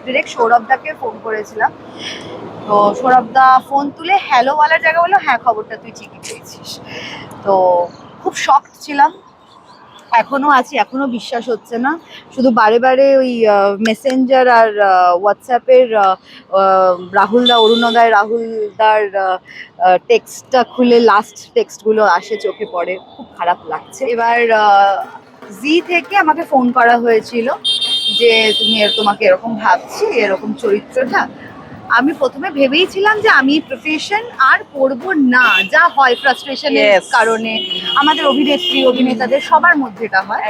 Direct সৌরভদাকে phone করেছিলাম। তো সৌরভদা phone তুলে হ্যালো বলার জায়গা বললো হ্যাঁ খবরটা তুই ঠিকই পেয়েছিস। তো খুব শকড ছিলাম, এখনো আছি, এখনো বিশ্বাস হচ্ছে না। শুধু বারে বারে ওই মেসেঞ্জার আর হোয়াটসঅ্যাপের রাহুলদা, অরুণোদয় রাহুলদার টেক্সটটা খুলে লাস্ট টেক্সটগুলো আসে, চোখে পড়ে, খুব খারাপ লাগছে। এবার জি থেকে আমাকে ফোন করা হয়েছিল যে তোমাকে এরকম ভাবছি, এরকম চরিত্রটা। আমি প্রথমে ভেবেইছিলাম যে আমি প্রফেশন আর করব না, যা হয় ফ্রাস্ট্রেশনের কারণে আমাদের অভিনেত্রী অভিনেতাদের সবার মধ্যে এটা হয়।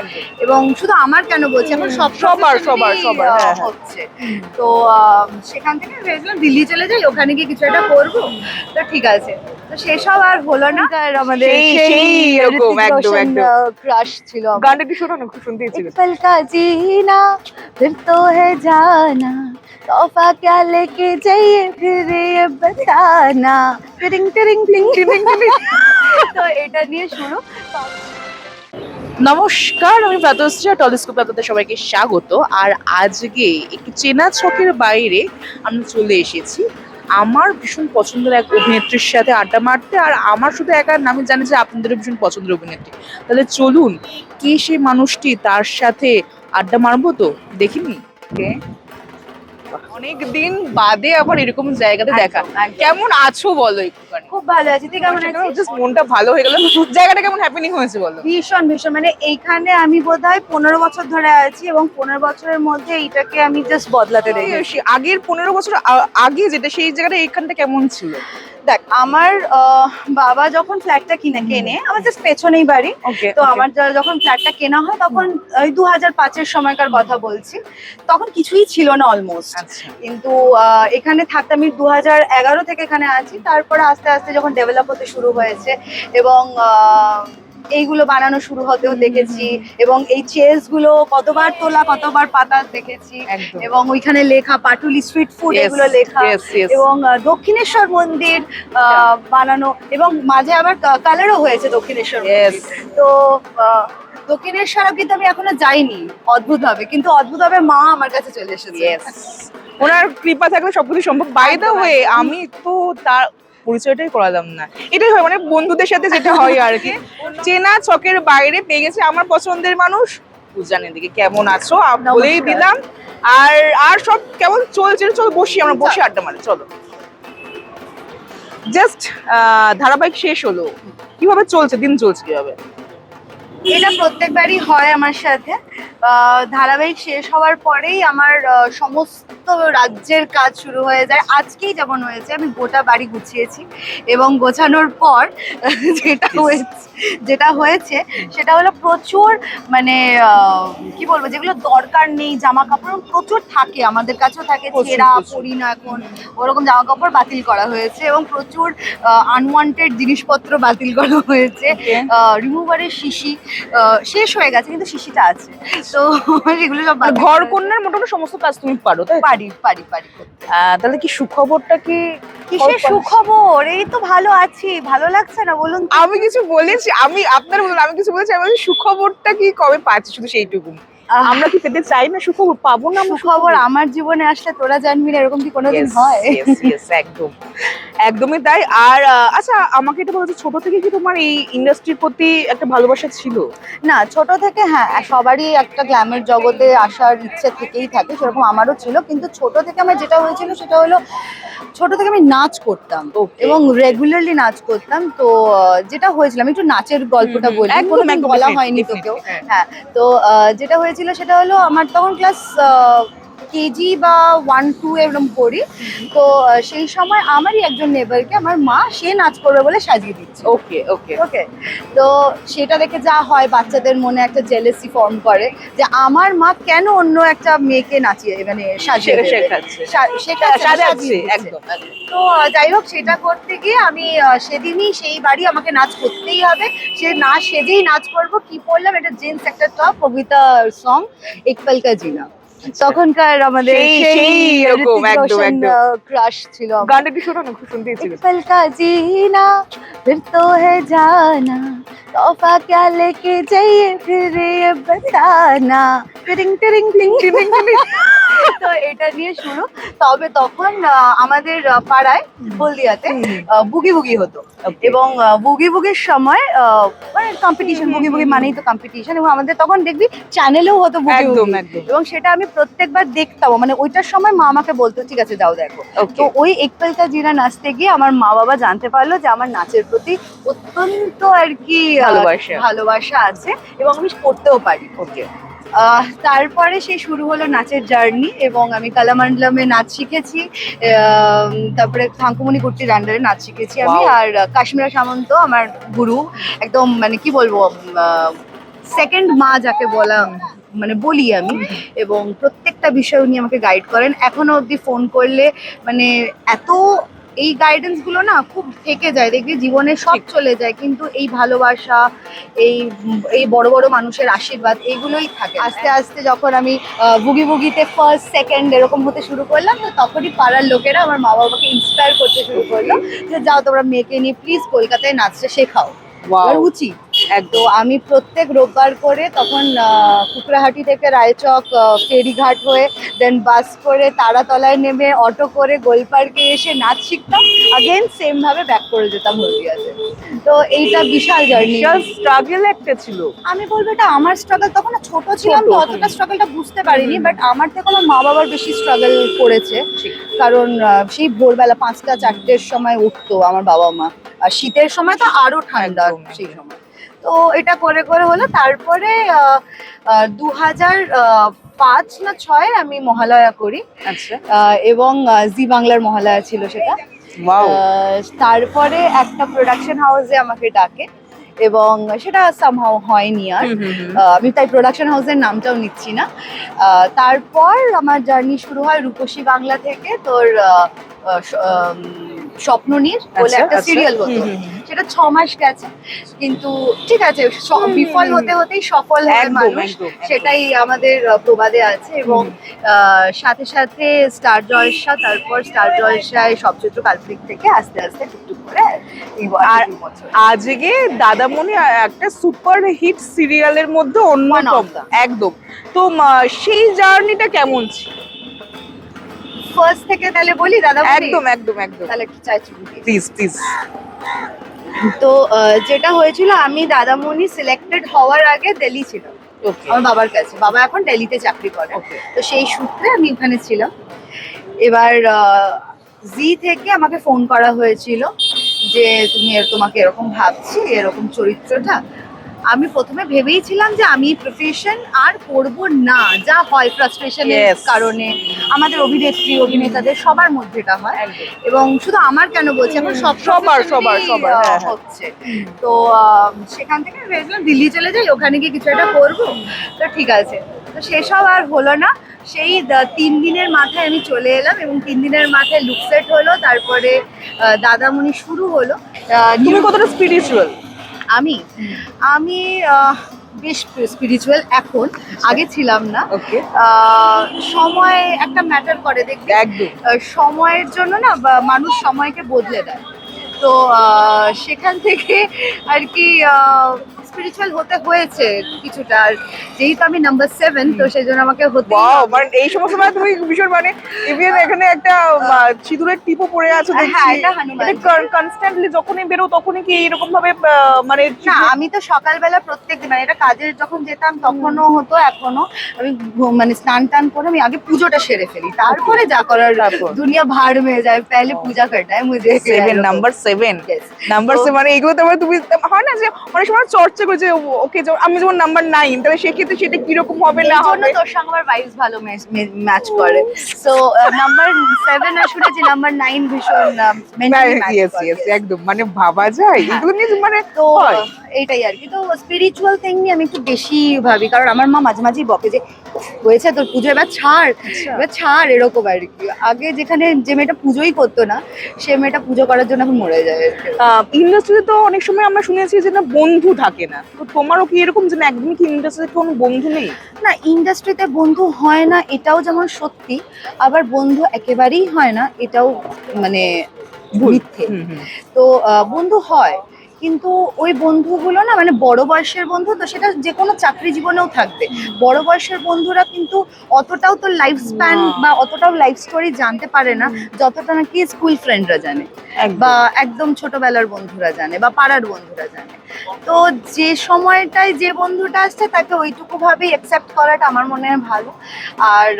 এবং শুধু আমার কেন বলছি, এখন সবার হচ্ছে। তো সেখান থেকে ভেবেছিলাম দিল্লি চলে যাই, ওখানে গিয়ে কিছু একটা করবো। তো ঠিক আছে, তো সেসব আর হলো না। আমাদের সেই ক্রাশ ছিল। গানটা একটু শোনো না, খুব শুনতে ইচ্ছে করছে। पल का जीना फिर तो है जाना, तोहफा क्या लेके जाइए फिर ये बताना, टिरिंग टिरिंग टिंग टिरिंग टिरिंग। তো এটা নিয়ে শুরু। নমস্কার, আমি প্রাতশ্রী, টলিস্কোপে আপনাদের সবাইকে স্বাগত। আর আজকে একটু চেনা ছকের বাইরে আমরা চলে এসেছি আমার ভীষণ পছন্দের এক অভিনেত্রীর সাথে আড্ডা মারতে। আর আমার শুধু একার নামে জানি যে আপনাদেরও ভীষণ পছন্দের অভিনেত্রী। তাহলে চলুন, কে সেই মানুষটি, তার সাথে আড্ডা মারবো। তো দেখিনি অনেক দিন বাদে আবার এরকম জায়গাতে দেখা। কেমন আছো বলো একটুখানি? খুব ভালো আছি, তুই কেমন আছিস? জাস্ট মনটা ভালো হয়ে গেল। জায়গাটা কেমন হ্যাপেনিং হয়েছে বলো? ভীষণ ভীষণ, মানে এইখানে আমি বোধহয় 15 বছর ধরে আছি এবং 15 বছরের মধ্যে এইটাকে আমি জাস্ট বদলাতে দেখেছি। আগের 15 বছর আগে যেটা, সেই জায়গাটা এইখানটা কেমন ছিল? দেখ, আমার বাবা যখন ফ্ল্যাটটা কেনে, আমার জাস্ট পেছনেই বাড়ি। তো আমার যখন ফ্ল্যাটটা কেনা হয় তখন ওই 2005-এর সময়কার কথা বলছি, তখন কিছুই ছিল না অলমোস্ট। কিন্তু এখানে থাকতাম, আমি 2011 থেকে এখানে আছি। তারপরে আস্তে আস্তে যখন ডেভেলপ হতে শুরু হয়েছে এবং এইগুলো বানানো শুরু হতেও দেখেছি, এবং এই চেয়ার্স গুলো কতবার তোলা, কতবার পাতা দেখেছি, এবং ওইখানে লেখা পাটুলি স্ট্রিট ফুড, এগুলো লেখা, এবং দক্ষিণেশ্বর মন্দির বানানো, এবং মাঝে আবার কালারও হয়েছে দক্ষিণেশ্বর মন্দির। তো দক্ষিণেশ্বর কিন্তু আমি এখনো যাইনি অদ্ভুত ভাবে, কিন্তু অদ্ভুত ভাবে মা আমার কাছে চলে এসেছে। ওনার কৃপা থাকলে সবকিছু সম্ভব। বাই দ্য ওয়ে, আমি তো তার পরিচয়টাই করালাম না। এটাই হয় মানে বন্ধুদের সাথে যেটা হয় আর কি। চেনা ছকের বাইরে পেয়ে গেছে আমার পছন্দের মানুষ। পূজানের দিকে কেমন আছো বলেই দিলাম। আর সব কেমন চলছে? চল বসি, আমরা বসে আড্ডা মারি, চলো। জাস্ট ধারাবাহিক শেষ হলো, কিভাবে চলছে, দিন চলছে কিভাবে? এটা প্রত্যেকবারই হয় আমার সাথে। ধারাবাহিক শেষ হওয়ার পরেই আমার সমস্ত রাজ্যের কাজ শুরু হয়ে যায়। আজকেই যেমন হয়েছে, আমি গোটা বাড়ি গুছিয়েছি এবং গোছানোর পর যেটা হয়েছে সেটা হলো প্রচুর, মানে কি বলবো, যেগুলো দরকার নেই জামা কাপড় প্রচুর থাকে, আমাদের কাছেও থাকে, ছেঁড়া পরি না এখন, ওরকম জামা কাপড় বাতিল করা হয়েছে এবং প্রচুর আনওয়ান্টেড জিনিসপত্র বাতিল করা হয়েছে। রিমুভারের শিশি শেষ হয়ে গেছে, কিন্তু শিশিটা আছে। তো এগুলো সব ঘর কন্যার মোটামুটি সমস্ত কাজ তুমি পারো, তাই? পারি। তাহলে কি সুখবরটা কি? কিসের সুখবর? এই তো ভালো আছি, ভালো লাগছে না বলুন? আমি কিছু বলেছি? আমি আপনার বলুন, আমি কিছু বলেছি? আমি সুখবরটা কি কবে পাচ্ছি, শুধু সেইটুকু। আমরা কি পেতে চাই না সুখবর? পাবো না সুখবর? আমার জীবনে আসলে তোরা জানবি না, এরকম কি কোনোদিন হয়? একদম একদমই তাই। আর আচ্ছা, আমাকে এটা বলছো, ছোট থেকে কি তোমার এই ইন্ডাস্ট্রির প্রতি একটা ভালোবাসা ছিল? না, ছোট থেকে হ্যাঁ, সবারই একটা গ্ল্যামের জগতে আসার ইচ্ছে থেকেই থাকে, সেরকম আমারও ছিল। কিন্তু ছোট থেকে আমার যেটা হয়েছিল সেটা হলো, ছোট থেকে আমি নাচ করতাম এবং রেগুলারলি নাচ করতাম। তো যেটা হয়েছিল, আমি একটু নাচের গল্পটা বলি, কোনোদিন বলা হয়নি তোকেও। হ্যাঁ, তো যেটা হয়েছিল সেটা হলো, আমার তখন ক্লাস কেজি বা 1-2 এরকম পড়ি। তো সেই সময় আমারই একজন নেবারকে আমার মা, সে নাচ করবে বলে সাজিয়ে দিচ্ছে। ওকে তো সেটা দেখে যা হয়, বাচ্চাদের মনে একটা জেলেসি ফর্ম করে যে আমার মা কেন অন্য একটা মেয়েকে নাচিয়ে, মানে সাজিয়ে শেখাচ্ছে। একদম। তো যাই হোক, সেটা করতে গিয়ে আমি সেদিনই সেই বাড়ি আমাকে নাচ করতেই হবে, সে না সেজেই নাচ করবো। কি পড়লাম, এটা জিন্স একটা টপ, কবিতা সং, এক পল কা জিনা। তখনকার আমাদের সেই রকম, একদম, একদম। ক্রাশ ছিল আমার। গানটা একটু শোনো না, খুব শুনতে ইচ্ছে एक করছে। पल का जीना फिर तो है जाना तोहफा क्या लेके जाइए फिर ये बताना टिरिंग टिरिंग टिंग टिरिंग टिरिंग তো এটা নিয়ে শুরু। তবে তখন আমাদের পাড়ায় হলদিয়াতে বুগি বুগি হতো Okay. এবং বুগি বুগির সময় মানে কম্পিটিশন, বুগি বুগি মানেই তো কম্পিটিশন, এবং আমাদের তখন দেখবি চ্যানেলেও হতো বুগি একদম, বুগি, একদম। এবং সেটা আমি প্রত্যেকবার দেখতাম। মানে ওইটার সময় মা আমাকে বলতো ঠিক আছে যাও দেখো। তো Okay. ওই একপালটা জিনা নাচতে গিয়ে আমার মা বাবা জানতে পারলো যে আমার নাচের প্রতি অত্যন্ত আর কি ভালোবাসা আছে এবং আমি করতেও পারি। Okay. তারপরে সেই শুরু হলো নাচের জার্নি, এবং আমি কালামান্ডলামে নাচ শিখেছি, তারপরে থাঙ্কুমণি কুর্তির আন্ডারে নাচ শিখেছি আমি। Wow. আর কাশ্মীরা সামন্ত আমার গুরু, একদম মানে কি বলবো সেকেন্ড মা যাকে বলা মানে বলি আমি, এবং প্রত্যেকটা বিষয় উনি আমাকে গাইড করেন। এখনো অবধি ফোন করলে মানে এত এই গাইডেন্স গুলো না খুব থেকে যায়, দেখবি জীবনে সব চলে যায় কিন্তু এই ভালোবাসা, এই বড় বড় মানুষের আশীর্বাদ এইগুলোই থাকে। আস্তে আস্তে যখন আমি বুগি বুগিতে ফার্স্ট সেকেন্ড এরকম হতে শুরু করলাম, তো তখনই পাড়ার লোকেরা আমার মা বাবাকে ইন্সপায়ার করতে শুরু করলো যে যাও তোমরা মেয়েকে নিয়ে প্লিজ কলকাতায় নাচটা শেখাও, এবার উচিত। তো আমি প্রত্যেক রোববার করে তখন কুকড়াহাটি থেকে রায়চক ফেরিঘাট হয়ে দেন বাস করে তারাতলায় নেমে অটো করে গোলপার্কে এসে নাচ শিখতাম, আগেন সেম ভাবে ব্যাক করে যেতাম হলদিয়াতে। তো এইটা বিশাল জার্নি। বিশাল স্ট্রাগল একটা ছিল। আমি বলবো এটা আমার স্ট্রাগল, তখন না ছোট ছিলাম তো অতটা স্ট্রাগলটা বুঝতে পারিনি, বাট আমার থেকে আমার মা বাবার বেশি স্ট্রাগল করেছে, কারণ সেই ভোরবেলা 5টা 4টের সময় উঠতো আমার বাবা মা, আর শীতের সময় তো আরো ঠান্ডা সেই সময়। তো এটা করে করে হলো। তারপরে 2005 না 6 আমি মহালয়া করি, আচ্ছা। এবং জি বাংলার মহালয়া ছিল সেটা। Wow. তারপরে একটা প্রোডাকশন হাউসে আমাকে ডাকে, এবং সেটা সামহাও হয়নি আর। আমি তাই প্রোডাকশন হাউসের নামটাও নিচ্ছি না। তারপর আমার জার্নি শুরু হয় রূপসী বাংলা থেকে, তোর স্বপ্ননীর বলে আচ্ছা, একটা আচ্ছা। সিরিয়াল হতো, সেটা 6 মাস গেছে, কিন্তু ঠিক আছে বিফল হতে হতেই সফল হয় একদম, মানুষ, একদম, একদম। সেটাই আমাদের প্রবাদে আছে। এবং সাথে সাথে স্টার জলসা, তারপর স্টার জলসায় সবচিত্র কাল্পনিক থেকে আস্তে আস্তে টুকটুক করে আর আজকে দাদামণি একটা সুপার হিট সিরিয়ালের মধ্যে অন্যতম, একদম। তো সেই জার্নিটা কেমন ছিল? ফার্স্ট থেকে তাহলে বলি দাদা, একদম, একদম, একদম। তাহলে একটু চাইছি প্লিজ, প্লিজ। তো যেটা হয়েছিল, আমি দাদামণি সিলেক্টেড হওয়ার আগে দিল্লি ছিল আমার বাবার কাছে, বাবা এখন দিল্লিতে চাকরি করে, তো সেই সূত্রে আমি ওখানে ছিলাম। এবার জি থেকে আমাকে ফোন করা হয়েছিল যে তোমাকে এরকম ভাবছি, এরকম চরিত্রটা। আমি প্রথমে ভেবেইছিলাম যে আমি প্রফেশন আর করব না, যা হয় ফ্রাস্ট্রেশনের কারণে আমাদের অভিনেত্রী অভিনেতাদের সবার মধ্যে এটা হয়, এবং শুধু আমার কেন বলছি, এখন সবার হচ্ছে। তো সেখান থেকে ভেবেছিলাম দিল্লি চলে যাই, ওখানে গিয়ে কিছু একটা করবো। তো ঠিক আছে, তো সেসব আর হলো না। সেই 3 দিনের মাথায় আমি চলে এলাম, এবং 3 দিনের মাথায় লুক সেট হলো, তারপরে দাদামণি শুরু হলো। তুমি কতটা স্পিরিচুয়াল? আমি বেশ স্পিরিচুয়াল এখন, আগে ছিলাম না। সময় একটা ম্যাটার করে, দেখবি একদম। সময়ের জন্য না মানুষ সময়কে বদলে দেয়। তো সেখান থেকে আর কি স্পিরিচুয়াল হতে হয়েছে কিছুটা। আর যেহেতু আমি নাম্বার 7, তো সেই জন্য আমাকে হতে এই সময় তুমি ভীষণ মানে ইভেন এখানে একটা সিঁদুরের টিপও পড়ে আছে, হ্যাঁ এটা হনুমান কনস্ট্যান্টলি যখনই বেরো তখনই কি এরকম ভাবে মানে না, আমি তো সকালবেলা প্রত্যেকদিন মানে এটা কাজের যখন যেতাম তখনও হতো, এখনো আমি মানে স্নান টান করে আমি আগে পুজোটা সেরে ফেলি, তারপরে যা করার দুনিয়া ভাড় में যায়, पहले पूजा करना है मुझे। 7 নাম্বার 7 মানে এগুলো তো তুমি হয় না যে অনেক সময় চর্চা করে যে ওকে আমি যেমন নাম্বার 9, তাহলে সেক্ষেত্রে সেটা কিরকম হবে না হবে, তোর সঙ্গে আমার ভাইবস ভালো ম্যাচ করে। সো নাম্বার 7 আর শুনেছি নাম্বার 9 ভীষণ মেন্টালি ম্যাচ করে। একদম মানে ভাবা যায় এগুলো নিয়ে মানে তো এইটাই আর কি। তো স্পিরিচুয়াল থিং নিয়ে আমি একটু বেশি ভাবি, কারণ আমার মা মাঝে মাঝেই বকে যে হয়েছে তোর পুজো, এবার ছাড় এরকম আর কি। আগে যেখানে যে মেয়েটা পুজোই করতো না, সে মেয়েটা পুজো করার জন্য এখন মরে যায় আর কি। ইন্ডাস্ট্রিতে তো অনেক সময় আমরা শুনেছি যে না বন্ধু থাকে না, তো তোমারও কি এরকম যে না একদমই কি ইন্ডাস্ট্রিতে কোনো বন্ধু নেই? না, ইন্ডাস্ট্রিতে বন্ধু হয় না এটাও যেমন সত্যি, আবার বন্ধু একেবারেই হয় না এটাও মানে মিথ্যে। তো বন্ধু হয়, কিন্তু ওই বন্ধুগুলো না মানে বড় বয়সের বন্ধু, তো সেটা যে কোনো চাকরি জীবনেও থাকবে। বড় বয়সের বন্ধুরা কিন্তু অতটাও তো লাইফ স্প্যান বা অতটাও লাইফ স্টোরি জানতে পারে না যতটা নাকি স্কুল ফ্রেন্ডরা জানে বা একদম ছোটবেলার বন্ধুরা জানে বা পাড়ার বন্ধুরা জানে। তো যে সময়টায় যে বন্ধুটা আসছে তাকে ওইটুকু ভাবেই অ্যাকসেপ্ট করাটা আমার মনে হয় ভালো, আর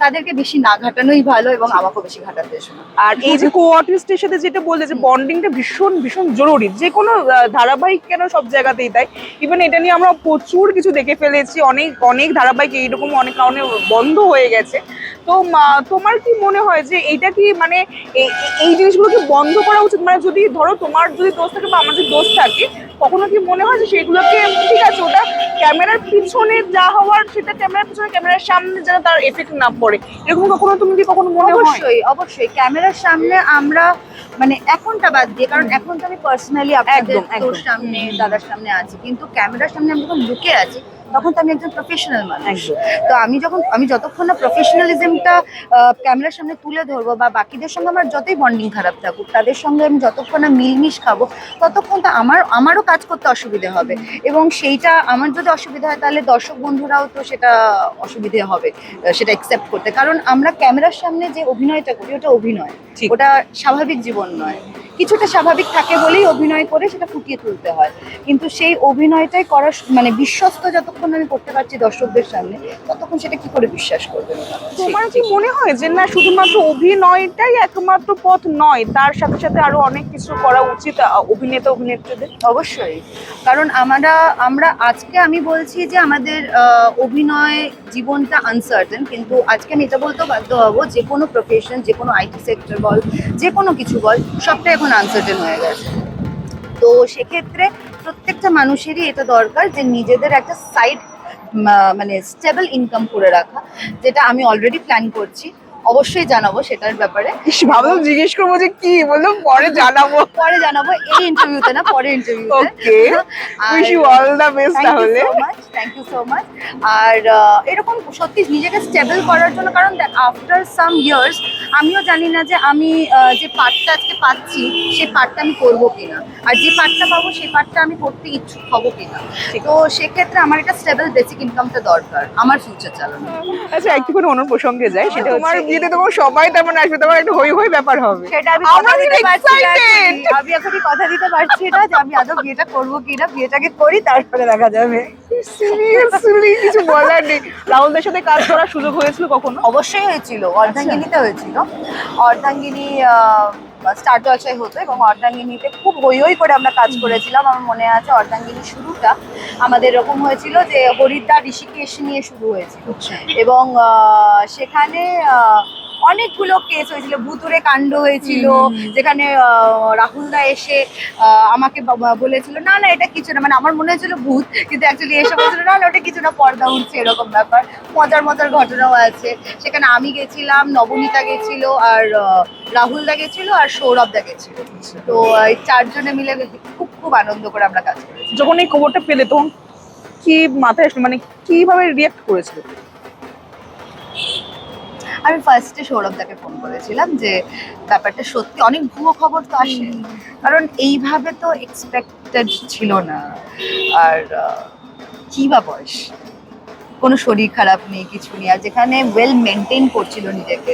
তাদেরকে বেশি না ঘাটানোই ভালো এবং আমাকেও বেশি ঘাটাতে এসো না। আর এই যে কো আর্টিস্টের সাথে যেটা বললে যে বন্ডিংটা ভীষণ ভীষণ জরুরি, যে কোনো ধারাবাহিক কেন সব জায়গাতেই তাই। ইভেন এটা নিয়ে আমরা প্রচুর কিছু দেখে ফেলেছি, অনেক অনেক ধারাবাহিক এইরকম অনেক কারণে বন্ধ হয়ে গেছে। তো তোমার কি মনে হয় যে এইটা কি মানে এই জিনিসগুলোকে বন্ধ করা উচিত? মানে যদি ধরো তোমার যদি দোষ থাকে বা আমার যদি দোষ থাকে, কখনো কি মনে হয় যে সেগুলোকে ঠিক আছে ওটা ক্যামেরার পিছনে যা হওয়ার সেটা ক্যামেরার পিছনে, ক্যামেরার সামনে যেন তার এফেক্ট না পড়ে, এরকম কখনো তুমি কি কখনো মনে হয়? অবশ্যই অবশ্যই ক্যামেরার সামনে আমরা মানে এখনটা বাদ দিয়ে, কারণ এখন তো আমি পার্সোনালি আপনাদের তোর সামনে দাদার সামনে আছি, কিন্তু ক্যামেরার সামনে আমি যখন লুকে আছি তখন তো আমি একজন প্রফেশনাল মানুষ। তো আমি যতক্ষণ না প্রফেশনালিজমটা ক্যামেরার সামনে তুলে ধরবো বা বাকিদের সঙ্গে আমার যতই বন্ডিং খারাপ থাকুক তাদের সঙ্গে আমি যতক্ষণ না মিলমিশ খাবো ততক্ষণ তো আমারও কাজ করতে অসুবিধে হবে, এবং সেইটা আমার যদি অসুবিধা হয় তাহলে দর্শক বন্ধুরাও তো সেটা অসুবিধে হবে সেটা অ্যাকসেপ্ট করতে। কারণ আমরা ক্যামেরার সামনে যে অভিনয়টা করি ওটা অভিনয়, ওটা স্বাভাবিক জীবন নয়। কিছুটা স্বাভাবিক থাকে বলেই অভিনয় করে সেটা ফুটিয়ে তুলতে হয়, কিন্তু সেই অভিনয়টাই করার মানে বিশ্বস্ত যতক্ষণ আমি করতে পারছি দর্শকদের সামনে ততক্ষণ সেটা কি করে বিশ্বাস করবে। তোমার কি মনে হয় যে না শুধুমাত্র অভিনয়টাই একমাত্র পথ নয়, তার সাথে সাথে আরো অনেক কিছু করা উচিত অভিনেতা অভিনেত্রীদের? অবশ্যই, কারণ আমরা আজকে আমি বলছি যে আমাদের অভিনয় জীবনটা আনসার্টেন, কিন্তু আজকে আমি এটা বলতেও বাধ্য হবো যে কোনো প্রফেশন, যে কোনো আইটি সেক্টর বল, যে কোনো কিছু বল, সবটাই এখন আনসার্টেন হয়ে গেছে। তো সেক্ষেত্রে প্রত্যেকটা মানুষেরই এটা দরকার যে নিজেদের একটা সাইড মানে স্টেবল ইনকাম করে রাখা, যেটা আমি অলরেডি প্ল্যান করছি, অবশ্যই জানাবো সেটার ব্যাপারে। ভাবলাম জিজ্ঞেস করবো যে কি বললাম, পরে জানাবো এই ইন্টারভিউতে না, পরে ইন্টারভিউতে। Okay, wish you all the best তাহলে। Thank you so much. আর এরকম সত্যি নিজেকে স্টেবল করার জন্য, কারণ দেখ আফটার সাম ইয়ার্স আমিও জানি না যে আমি যে পার্টটা আজকে পাচ্ছি সেই পার্টটা আমি করবো কিনা, আর যে পার্টটা পাবো সেই পার্টটা আমি করতে ইচ্ছুক হবো কিনা। তো সেক্ষেত্রে আমার একটা স্টেবল বেসিক ইনকামটা দরকার আমার ফিউচার চালানো। আচ্ছা একটুখানি অন্য প্রসঙ্গে যাই, সেটা তোমার বিয়েতে তোমার সবাই তার মানে আসবে, তোমার একটা হই হই ব্যাপার হবে। সেটা আমি কথা দিতে পারছি না, আমি এখনই কথা দিতে পারছি না যে আমি আদৌ বিয়েটা করবো কিনা। বিয়েটাকে করি তারপরে দেখা যাবে। সিরিয়াসলি কিছু বলার নেই। রাহুলদের সাথে কাজ করার সুযোগ হয়েছিল কখনো? অবশ্যই হয়েছিল, অর্ধাঙ্গিনীতে হয়েছিল। অর্ধাঙ্গিনী স্টার জলসায় হতো এবং অর্ধাঙ্গিনীতে খুব হই হই করে আমরা কাজ করেছিলাম। আমার মনে আছে অর্ধাঙ্গিনীর শুরুটা আমাদের এরকম হয়েছিল যে হরিদ্বার ঋষিকেশ নিয়ে শুরু হয়েছিল, এবং সেখানে অনেকগুলো কেস হয়েছিল, ভুতুরে কাণ্ড হয়েছিল, যেখানে রাহুলদা এসে আমাকে বলেছিল না না এটা কিছু না, মানে আমার মনে হয়েছিল ভূত, কিন্তু অ্যাকচুয়ালি এসে বলেছিল না না ওটা কিছু না, পর্দা উঠছে, এরকম ব্যাপার। মজার মজার ঘটনাও আছে সেখানে। আমি গেছিলাম, নবনীতা গেছিল, আর রাহুলদা গেছিল, আর সৌরভদা গেছিল। তো এই চারজনে মিলে খুব খুব আনন্দ করে আমরা কাজ করেছি। যখন এই খবরটা পেলে তখন কি মাথায় আসলো, মানে কিভাবে রিয়াক্ট করেছিল? আমি ফার্স্টে সৌরভদাকে ফোন করেছিলাম যে ব্যাপারটা সত্যি, অনেক ভুয়ো খবর তো আসে, কারণ এইভাবে তো এক্সপেক্টেড ছিল না। আর কি বা বয়স, কোনো শরীর খারাপ নেই, কিছু নেই, আর যেখানে ওয়েল মেনটেন করছিল নিজেকে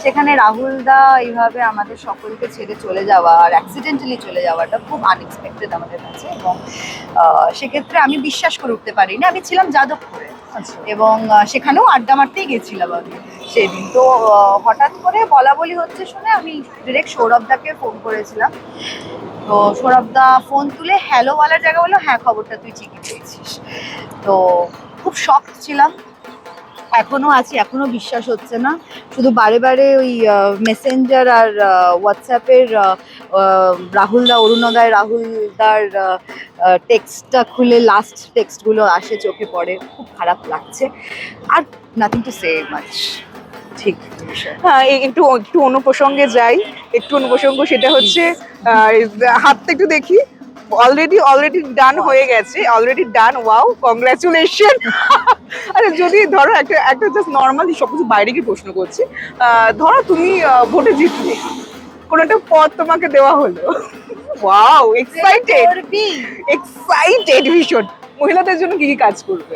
সেখানে রাহুলদা এইভাবে আমাদের সকলকে ছেড়ে চলে যাওয়া আর অ্যাক্সিডেন্টালি চলে যাওয়াটা খুব আনএক্সপেক্টেড আমাদের কাছে। এবং সেক্ষেত্রে আমি বিশ্বাস করে উঠতে পারিনি। আমি ছিলাম যাদবপুরে এবং সেখানেও আড্ডা মারতেই গেছিলাম আমি সেদিন। তো হঠাৎ করে বলা বলি হচ্ছে শুনে আমি ডিরেক্ট সৌরভদাকে ফোন করেছিলাম। তো সৌরভদা ফোন তুলে হ্যালো বলার জায়গা বললো হ্যাঁ খবরটা তুই ঠিকই পেয়েছিস। তো খুব শকড ছিলাম, এখনো আছি, এখনো বিশ্বাস হচ্ছে না। শুধু বারে বারে ওই মেসেঞ্জার আর হোয়াটসঅ্যাপের রাহুলদা, অরুণোদয় রাহুলদার টেক্সটটা খুলে লাস্ট টেক্সটগুলো আসে, চোখে পড়ে, খুব খারাপ লাগছে। আর নাথিং টু সে মাচ। ঠিক। হ্যাঁ, একটু একটু অন্য প্রসঙ্গে যাই, একটু অন্য প্রসঙ্গ, সেটা হচ্ছে হাতটা একটু দেখি। অলরেডি ডান হয়ে গেছে, অলরেডি ডান। Wow, congratulation. আচ্ছা, যদি ধরো একটা একটা জাস্ট নর্মালি সবকিছু বাইরে গিয়ে প্রশ্ন করছি, ধরো তুমি ভোটে জিতলে, কোন একটা পদ তোমাকে দেওয়া হলো, ওয়াও, এক্সাইটেড ভীষণ। মহিলাদের জন্য কি কি কাজ করবে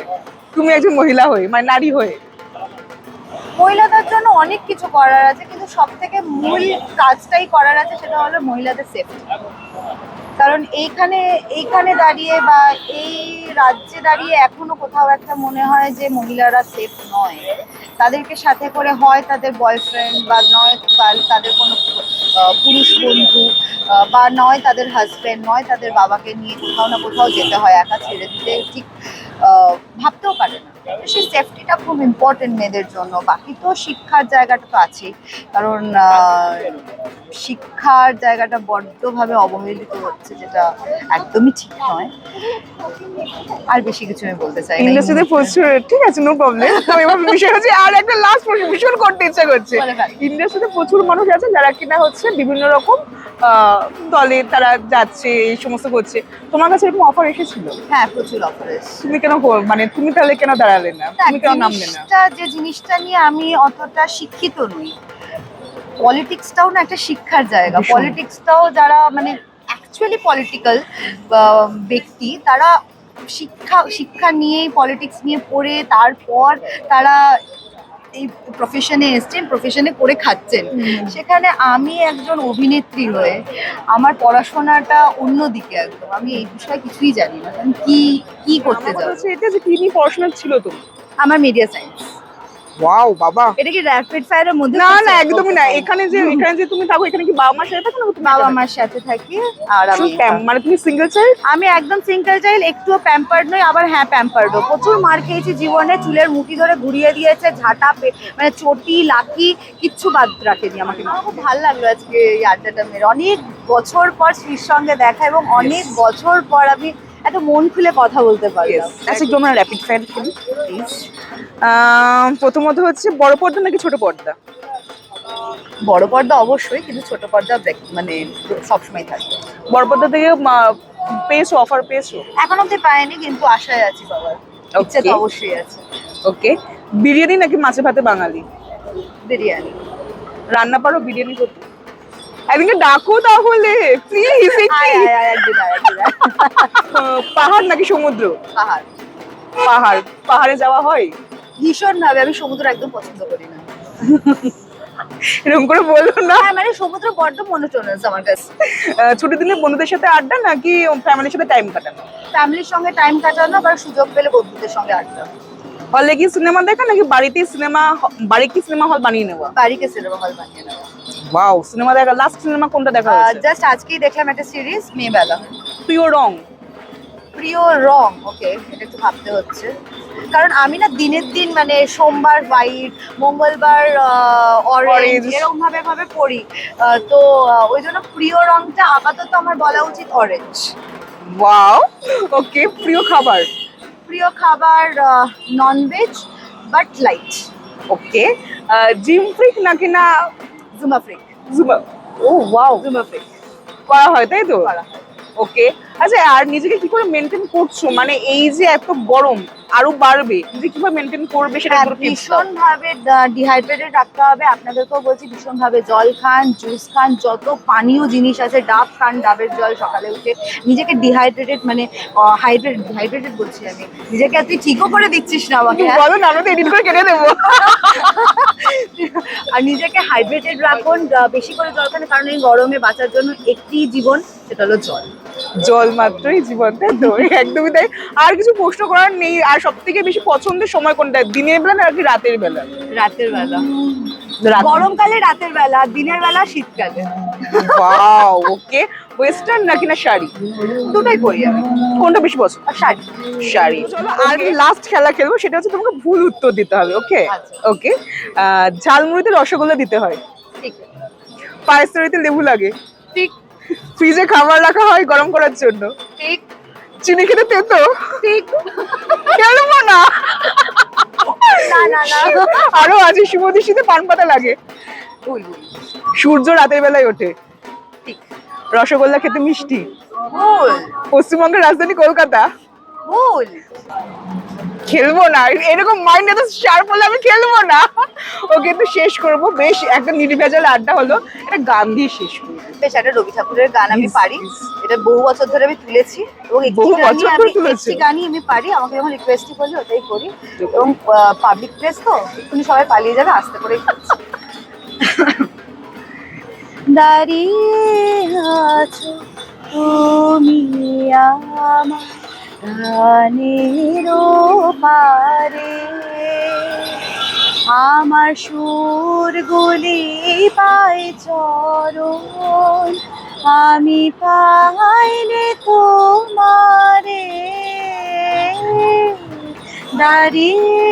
তুমি একজন মহিলা হয়ে, মানে নারী হয়ে? মহিলাদের জন্য অনেক কিছু করার আছে, কিন্তু সব থেকে মূল কাজটাই করার আছে, সেটা হলো মহিলাদের সেফটি। কারণ এইখানে দাঁড়িয়ে বা এই রাজ্যে দাঁড়িয়ে এখনো কোথাও একটা মনে হয় যে মহিলারা সেফ নয়। তাদেরকে সাথে করে হয় তাদের বয়ফ্রেন্ড, বা নয় তাদের কোনো পুরুষ বন্ধু, বা নয় তাদের হাজবেন্ড, নয় তাদের বাবাকে নিয়ে কোথাও না কোথাও যেতে হয়, একা ছেড়ে দিতে ঠিক ভাবতেও পারে না। সেই সেফটিটা খুব ইম্পর্টেন্ট মেয়েদের জন্য। বাকি তো শিক্ষার জায়গাটা তো আছেই, কারণ শিক্ষার জায়গাটা বড্ডভাবে অবহেলিত হচ্ছে, যেটা একদমই ঠিক নয়। আর বেশি কিছু আমি বলতে চাই না। ইন্ডাস্ট্রিতে প্রচুর, ঠিক আছে, নো প্রবলেম। তো এবার বিষয় হচ্ছে, আর একটা লাস্ট প্রশ্ন ভীষণ করতে ইচ্ছা করছে। ইন্ডাস্ট্রিতে প্রচুর মানুষ আছে যারা কিনা হচ্ছে বিভিন্ন রকম দলে তারা যাচ্ছে, এই সমস্ত করছে। তোমার কাছে এরকম অফার এসেছিল? হ্যাঁ, প্রচুর অফার এসেছে। তুমি কেন মানে তুমি তাহলে কেন দাঁড়ালে না, তুমি কেন নামলে না? যে জিনিসটা নিয়ে আমি অতটা শিক্ষিত নই। পলিটিক্সটাও না একটা শিক্ষার জায়গা। পলিটিক্সটাও যারা মানে অ্যাকচুয়ালি পলিটিক্যাল ব্যক্তি, তারা শিক্ষা নিয়েই, পলিটিক্স নিয়ে পড়ে তারপর তারা এই প্রফেশনে এসছেন, প্রফেশনে করে খাচ্ছেন। সেখানে আমি একজন অভিনেত্রী হয়ে আমার পড়াশোনাটা অন্যদিকে, একদম আমি এই বিষয়ে কিছুই জানি না। আমি কি করতে যাবো? এটা যে কি নিয়ে পড়াশোনা ছিল তুমি? আমার মিডিয়া সায়েন্স। ওয়াও বাবা, এটা কি র্যাপিড ফায়ারের মধ্যে? না না, একদমই না। এখানে যে তুমি থাকো, এখানে কি বাবা মার সাথে থাকো না? বাবা মার সাথে থাকি। আর আমি মানে তুমি সিঙ্গেল চাইল্ড? আমি একদম সিঙ্গেল চাইল্ড, একটুও প্যাম্পার্ড নই। আবার হ্যাঁ, প্যাম্পার্ডও। প্রচুর মার খেয়েছি জীবনে, চুলের মুঠি ধরে ঘুরিয়ে দিয়েছে, ঝাঁটা মানে চটি লাকি কিচ্ছু বাদ রাখেনি আমাকে। আমার খুব ভালো লাগলো আজকে এই আড্ডাটা মেরে। অনেক বছর পর শ্রীর সঙ্গে দেখা, এবং অনেক বছর পর আমি এত মন খুলে কথা বলতে পারি। আচ্ছা, একটু আমরা র্যাপিড ফায়ার খেলি প্লিজ। প্রথমত হচ্ছে, বড় পর্দা নাকি ছোট পর্দা? বড় পর্দা অবশ্যই, কিন্তু ছোট পর্দা মানে সবসময় থাকবে। বড় পর্দা থেকে পেয়েছো, অফার পেয়েছো? এখন অব্দি পাইনি, কিন্তু আশায় আছি বাবার। ইচ্ছে তো অবশ্যই আছে। ওকে, বিরিয়ানি নাকি মাছে ভাতে বাঙালি? বিরিয়ানি। রান্না পারো বিরিয়ানি করতে? একদিনকে ডাকো তাহলে প্লিজ। পাহাড় নাকি সমুদ্র? পাহাড়। পাহাড়ে যাওয়া হয় ভীষণ ভাবে। আমি সমুদ্র একদম পছন্দ করি না। এরকম করে বললো না। মানে সমুদ্র বড্ড মনোটোনাস আমার কাছে। ছুটির দিনে বন্ধুদের সাথে আড্ডা নাকি ফ্যামিলির সাথে টাইম কাটানো? ফ্যামিলির সঙ্গে টাইম কাটানো, বা সুযোগ পেলে বন্ধুদের সঙ্গে আড্ডা। হলে কি সিনেমা দেখা নাকি বাড়িতে সিনেমা হল বানিয়ে নেওয়া? বাড়িতে সিনেমা হল বানিয়ে নেওয়া। ওয়াও, সিনেমা দেখা, লাস্ট সিনেমা কোনটা দেখা হয়েছে? জাস্ট আজকেই দেখলাম একটা সিরিজ, মেয়েবেলা। প্রিয় রং? প্রিয় রং, ওকে, এটা একটু ভাবতে হচ্ছে। কারণ আমি না দিনের দিন মানে সোমবার হোয়াইট, মঙ্গলবার অরেঞ্জ, এরকম ভাবে পড়ি। তো ওই জন্য প্রিয় রংটা আপাতত আমার বলা উচিত অরেঞ্জ। ওয়াও, ওকে। প্রিয় খাবার? প্রিয় খাবার non veg but light. Okay. Gym freak নাকি না জুমা ফ্রিক? জুমা। ও ওয়াও, জুমা ফ্রিক করা হয় তাই তো? করা হয়। ওকে। আচ্ছা, আর নিজেকে কি করে মেনটেন করছো? মানে এই যে এত গরম আরো বাড়বে, নিজে কিভাবে মেনটেন করবে সেটা একটু tips দাও। ভীষণ ভাবে ডিহাইড্রেটেড রাখতে হবে। আপনাদেরকেও বলছি, ভীষণ ভাবে জল খান, জুস খান, যত পানীয় জিনিস আছে, ডাব খান, ডাবের জল সকালে উঠে। নিজেকে ডিহাইড্রেটেড মানে হাইড্রেটেড বলছি আমি। নিজেকে তুই ঠিকও করে দিচ্ছিস না আমাকে। বলো না, আমি তো এডিট করে কেটে দেবো। আর নিজেকে হাইড্রেটেড রাখুন, বেশি করে জল খান, কারণ এই গরমে বাঁচার জন্য একটি জীবন, সেটা হলো জল। জল মাত্রই জীবন, তাই তো? একদমই তাই। আর কিছু প্রশ্ন করার নেই। আর সব থেকে বেশি পছন্দের সময় কোনটা, দিনের বেলা নাকি রাতের বেলা? রাতের বেলা। গরমকালে রাতের বেলা, দিনের বেলা শীতকালে। ওয়াও, ওকে। ওয়েস্টার্ন নাকি না শাড়ি? দুটোই পরি আমি। কোনটা বেশি পছন্দ? শাড়ি। শাড়ি। চলো, আর লাস্ট খেলা খেলবো, সেটা হচ্ছে তোমাকে ভুল উত্তর দিতে হবে। ওকে ওকে। ঝালমুড়িতে রসগোল্লা দিতে হয়? ঠিক। পায়েস তৈরিতে লেবু লাগে? ঠিক। ফ্রিজে খাবার রাখা হয় গরম করার জন্য। ঠিক চিনি খেতে তেতো। ঠিক। খেলবো না। না না না, আরো আছে শুভদৃষ্টিতে পান পাতা লাগে। ভুল ভুল সূর্য রাতের বেলায় ওঠে। ঠিক রসগোল্লা খেতে মিষ্টি। ভুল পশ্চিমবঙ্গের রাজধানী কলকাতা। ভুল। খেলবো না, এরকম মাইন্ড এত শার্প হলে আমি খেলবো না। ওকে একটু শেষ করবো, বেশ একটা নির্ভেজাল আড্ডা হলো, একটা গান দিয়ে শেষ করবো। বেশ, একটা রবি ঠাকুরের গান আমি Please, পারি। please. এটা বহু বছর ধরে আমি তুলেছি এবং বহু বছর ধরে তুলেছো? একটি গানই আমি পারি। আমাকে যখন রিকোয়েস্টই করলে ওটাই করি এবং পাবলিক প্লেস তো এক্ষুনি সবাই পালিয়ে যাবে, আস্তে করেই করছি। দাঁড়িয়ে আছো তুমি আমার গানের পারে, আমার সুরগুলি পায় চরণ, আমি পাইলে তোমারে। দাঁড়িয়ে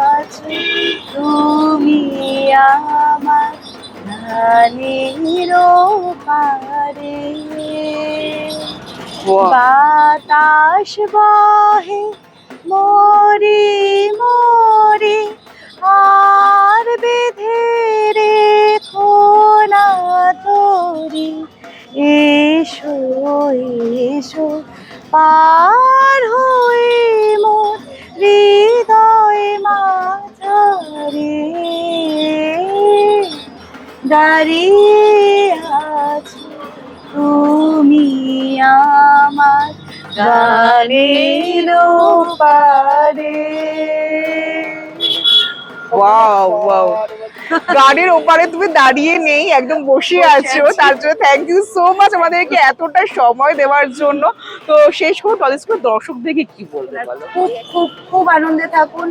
আছো তুমি আমার গানের পারে, বাতাস বহে মোরে মোরে, আর বেঁধে রেখো না তোরে, এসো এসো পার হয়ে মোর হৃদয় মাঝারে, দাঁড়িয়ে আছো তুমি আমার গানের পারে। ওয়াও ওয়াও, গানের ওপারে তুমি দাঁড়িয়ে নেই, একদম বসে আছো, তার জন্য থ্যাংক ইউ সো মাচ আমাদেরকে এতটা সময় দেওয়ার জন্য। তো শেষ করে টলিস্কোপের দর্শকদেরকে কি বলবে বলো? খুব খুব খুব আনন্দে থাকুন,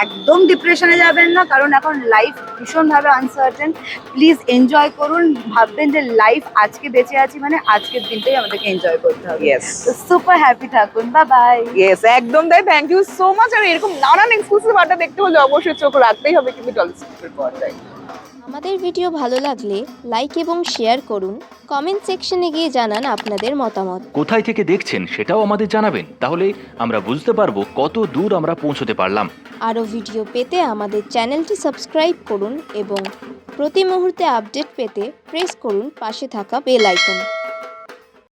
একদম ডিপ্রেশনে যাবেন না, কারণ এখন লাইফ ভীষণভাবে আনসার্টেন। প্লিজ এনজয় করুন, ভাববেন যে লাইফ আজকে বেঁচে আছি মানে আজকের দিনটাই আমাদেরকে এনজয় করতে হবে। ইয়েস তো সুপার হ্যাপি থাকুন, বাই বাই। ইয়েস, একদম তাই, থ্যাংক ইউ সো মাচ। আর এরকম নানান এক্সক্লুসিভ আড্ডা দেখতে হলে অবশ্যই চোখ রাখতেই হবে কিন্তু টলিস্কোপের পর্দায়। আমাদের ভিডিও ভালো লাগলে লাইক এবং শেয়ার করুন, কমেন্ট সেকশনে গিয়ে জানান আপনাদের মতামত। কোথায় থেকে দেখছেন সেটাও আমাদের জানাবেন, তাহলে আমরা বুঝতে পারবো কত দূর আমরা পৌঁছতে পারলাম। আরও ভিডিও পেতে আমাদের চ্যানেলটি সাবস্ক্রাইব করুন এবং প্রতি মুহূর্তে আপডেট পেতে প্রেস করুন পাশে থাকা বেল আইকন।